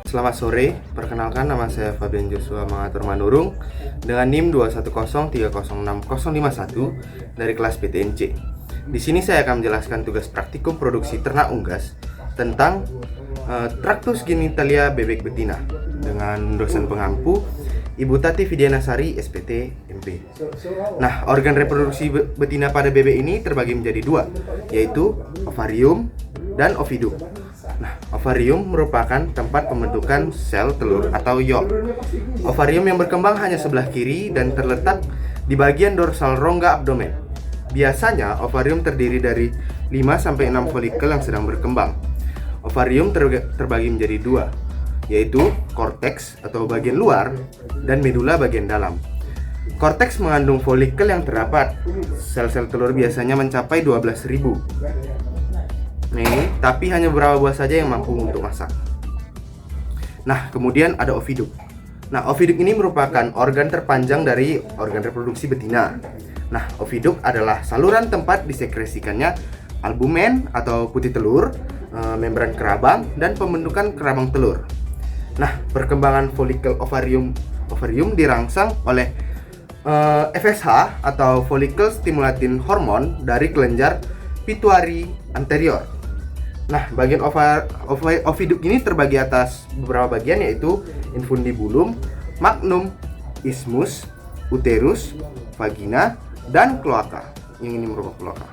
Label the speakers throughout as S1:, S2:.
S1: Selamat sore, perkenalkan nama saya Fabian Joshua Mangatur Manurung dengan NIM 210306051 dari kelas PTNC. Di sini saya akan menjelaskan tugas praktikum produksi ternak unggas tentang Tractus genitalia bebek betina dengan dosen pengampu Ibu Tati Vidianasari, SPT, MP. Nah, organ reproduksi betina pada bebek ini terbagi menjadi dua, yaitu ovarium dan ovidum. Nah, ovarium merupakan tempat pembentukan sel telur atau yolk. Ovarium yang berkembang hanya sebelah kiri dan terletak di bagian dorsal rongga abdomen. Biasanya, ovarium terdiri dari 5-6 folikel yang sedang berkembang. Ovarium terbagi menjadi dua, yaitu korteks atau bagian luar dan medula bagian dalam. Korteks mengandung folikel yang terdapat. Sel-sel telur biasanya mencapai 12.000. Tapi hanya beberapa buah saja yang mampu untuk masak. Nah, kemudian ada ovidum. Nah, ovidum ini merupakan organ terpanjang dari organ reproduksi betina. Nah, ovidum adalah saluran tempat disekresikannya albumen atau putih telur, membran kerabang, dan pembentukan kerabang telur. Nah, perkembangan folikel ovarium dirangsang oleh FSH atau follicle stimulating hormone dari kelenjar pituitary anterior. Nah, bagian ovidum ini terbagi atas beberapa bagian, yaitu infundibulum, magnum, isthmus, uterus, vagina, dan cloaca. Yang ini merupakan cloaca.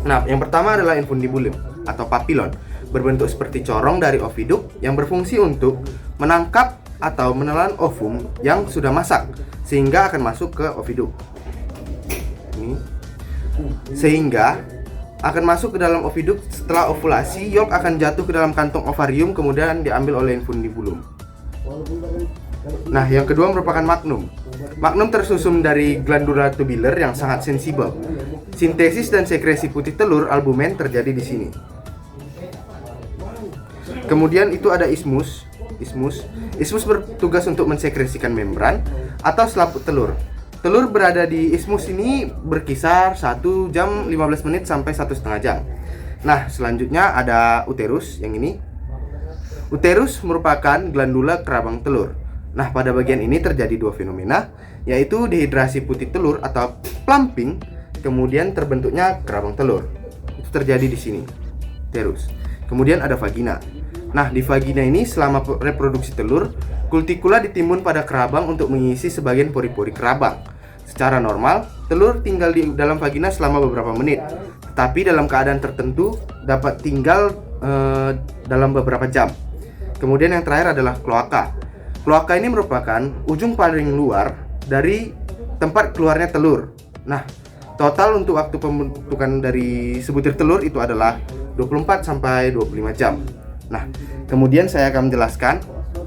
S1: Nah, yang pertama adalah infundibulum atau papilon, berbentuk seperti corong dari ovidum yang berfungsi untuk menangkap atau menelan ovum yang sudah masak sehingga akan masuk ke ovidum. Sehingga akan masuk ke dalam ovidum. Setelah ovulasi, yolk akan jatuh ke dalam kantong ovarium kemudian diambil oleh infundibulum. Nah, yang kedua merupakan magnum. Magnum tersusun dari glandula tubular yang sangat sensibel. Sintesis dan sekresi putih telur albumen terjadi di sini. Kemudian itu ada isthmus. Isthmus bertugas untuk mensekresikan membran atau selaput telur. Telur berada di isthmus ini berkisar 1 jam 15 menit sampai 1,5 jam. Nah, selanjutnya ada uterus yang ini. Uterus merupakan glandula kerabang telur. Nah, pada bagian ini terjadi dua fenomena, yaitu dehidrasi putih telur atau plumping, kemudian terbentuknya kerabang telur. Itu terjadi di sini, uterus. Kemudian ada vagina. Nah, di vagina ini selama reproduksi telur, kultikula ditimbun pada kerabang untuk mengisi sebagian pori-pori kerabang. Secara normal, telur tinggal di dalam vagina selama beberapa menit, tetapi dalam keadaan tertentu dapat tinggal dalam beberapa jam. Kemudian yang terakhir adalah kloaka. Kloaka ini merupakan ujung paling luar dari tempat keluarnya telur. Nah, total untuk waktu pembentukan dari sebutir telur itu adalah 24-25 jam. Nah, kemudian saya akan menjelaskan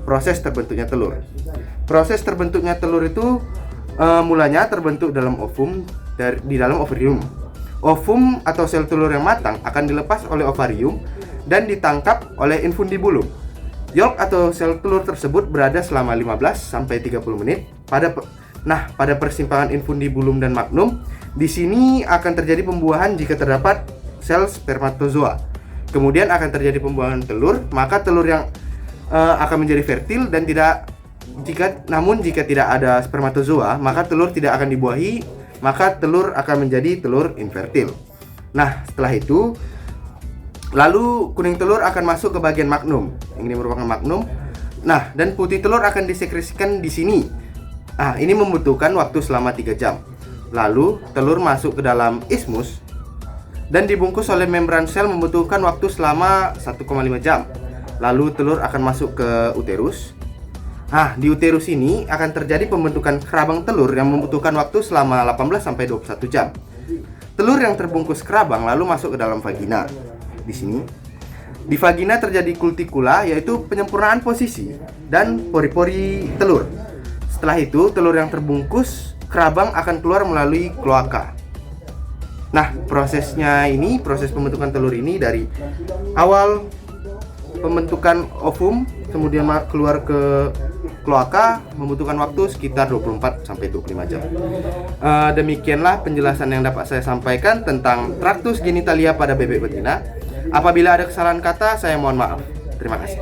S1: proses terbentuknya telur. Proses terbentuknya telur itu mulanya terbentuk dalam ovum di dalam ovarium. Ovum atau sel telur yang matang akan dilepas oleh ovarium dan ditangkap oleh infundibulum. Yolk atau sel telur tersebut berada selama 15-30 menit pada persimpangan infundibulum dan magnum. Di sini akan terjadi pembuahan jika terdapat sel spermatozoa. Kemudian akan terjadi pembuahan telur, maka telur yang akan menjadi fertil dan jika tidak ada spermatozoa, maka telur tidak akan dibuahi, maka telur akan menjadi telur infertil. Nah, setelah itu lalu kuning telur akan masuk ke bagian magnum. Ini merupakan magnum. Nah, dan putih telur akan disekresikan di sini. Nah, ini membutuhkan waktu selama 3 jam. Lalu telur masuk ke dalam isthmus dan dibungkus oleh membran sel membutuhkan waktu selama 1,5 jam. Lalu telur akan masuk ke uterus. Nah, di uterus ini akan terjadi pembentukan kerabang telur yang membutuhkan waktu selama 18-21 jam. Telur yang terbungkus kerabang lalu masuk ke dalam vagina. Di sini, di vagina terjadi kultikula, yaitu penyempurnaan posisi dan pori-pori telur. Setelah itu, telur yang terbungkus kerabang akan keluar melalui kloaka. Nah, proses pembentukan telur ini dari awal pembentukan ovum kemudian keluar ke kloaka membutuhkan waktu sekitar 24-25 jam. Demikianlah penjelasan yang dapat saya sampaikan tentang Tractus genitalia pada bebek betina. Apabila ada kesalahan kata, saya mohon maaf. Terima kasih.